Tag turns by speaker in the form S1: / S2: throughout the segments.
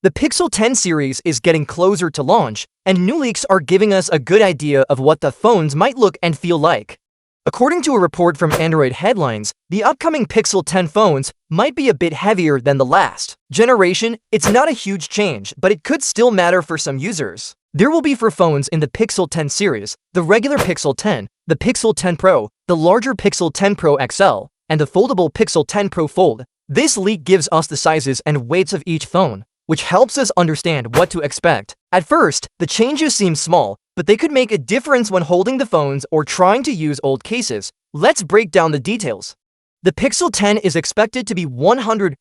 S1: The Pixel 10 series is getting closer to launch, and new leaks are giving us a good idea of what the phones might look and feel like. According to a report from Android Headlines, the upcoming Pixel 10 phones might be a bit heavier than the last generation. It's not a huge change, but it could still matter for some users. There will be for phones in the Pixel 10 series, the regular Pixel 10, the Pixel 10 Pro, the larger Pixel 10 Pro XL, and the foldable Pixel 10 Pro Fold. This leak gives us the sizes and weights of each phone, which helps us understand what to expect. At first, the changes seem small, but they could make a difference when holding the phones or trying to use old cases. Let's break down the details. The Pixel 10 is expected to be 150.8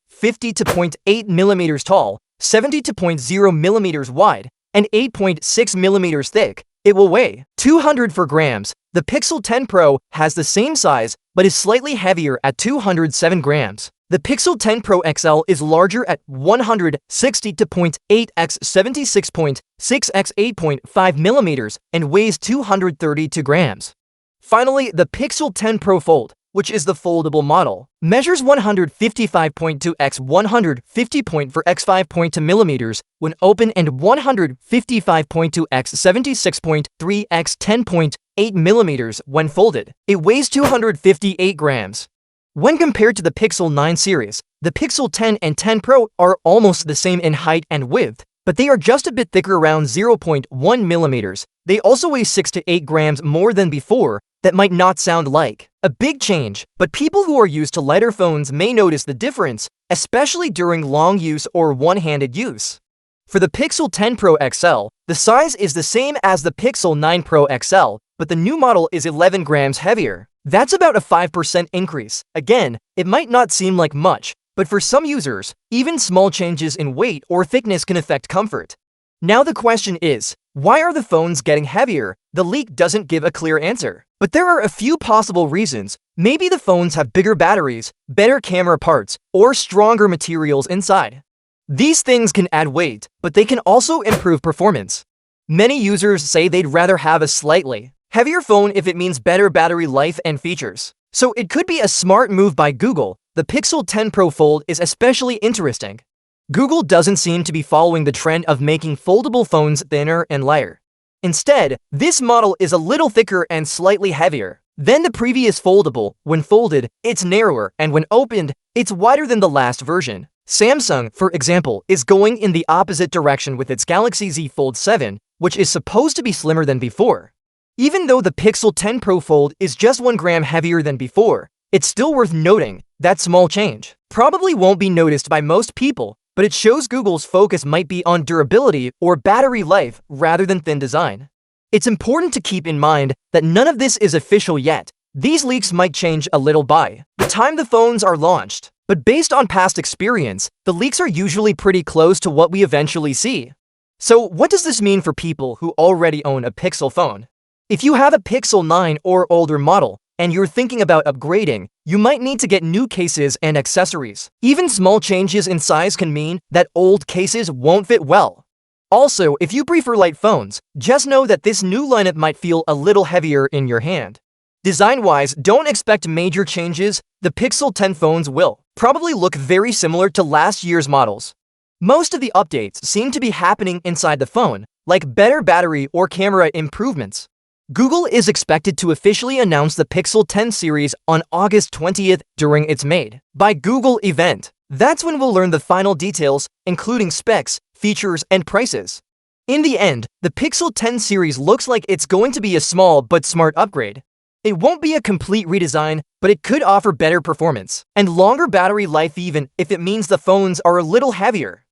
S1: mm tall, 70.0 mm wide, and 8.6 mm thick. It will weigh 204 grams. The Pixel 10 Pro has the same size, but is slightly heavier at 207 grams. The Pixel 10 Pro XL is larger at 160.8 x 76.6 x 8.5 mm and weighs 232 grams. Finally, the Pixel 10 Pro Fold, which is the foldable model, measures 155.2 x 150.4 x 5.2 mm when open and 155.2 x 76.3 x 10.8 mm when folded. It weighs 258 grams. When compared to the Pixel 9 series, the Pixel 10 and 10 Pro are almost the same in height and width, but they are just a bit thicker, around 0.1 mm. They also weigh 6 to 8 grams more than before. That might not sound like a big change, but people who are used to lighter phones may notice the difference, especially during long use or one-handed use. For the Pixel 10 Pro XL, the size is the same as the Pixel 9 Pro XL, but the new model is 11 grams heavier. That's about a 5% increase. Again, it might not seem like much, but for some users, even small changes in weight or thickness can affect comfort. Now the question is, why are the phones getting heavier? The leak doesn't give a clear answer, but there are a few possible reasons. Maybe the phones have bigger batteries, better camera parts, or stronger materials inside. These things can add weight, but they can also improve performance. Many users say they'd rather have a slightly heavier phone if it means better battery life and features. So it could be a smart move by Google. The Pixel 10 Pro Fold is especially interesting. Google doesn't seem to be following the trend of making foldable phones thinner and lighter. Instead, this model is a little thicker and slightly heavier than the previous foldable. When folded, it's narrower, and when opened, it's wider than the last version. Samsung, for example, is going in the opposite direction with its Galaxy Z Fold 7, which is supposed to be slimmer than before. Even though the Pixel 10 Pro Fold is just 1 gram heavier than before, it's still worth noting that small change probably won't be noticed by most people, but it shows Google's focus might be on durability or battery life rather than thin design. It's important to keep in mind that none of this is official yet. These leaks might change a little by the time the phones are launched, but based on past experience, the leaks are usually pretty close to what we eventually see. So what does this mean for people who already own a Pixel phone? If you have a Pixel 9 or older model, and you're thinking about upgrading, you might need to get new cases and accessories. Even small changes in size can mean that old cases won't fit well. Also, if you prefer light phones, just know that this new lineup might feel a little heavier in your hand. Design-wise, don't expect major changes. The Pixel 10 phones will probably look very similar to last year's models. Most of the updates seem to be happening inside the phone, like better battery or camera improvements. Google is expected to officially announce the Pixel 10 series on August 20th during its Made by Google event. That's when we'll learn the final details, including specs, features, and prices. In the end, the Pixel 10 series looks like it's going to be a small but smart upgrade. It won't be a complete redesign, but it could offer better performance and longer battery life even if it means the phones are a little heavier.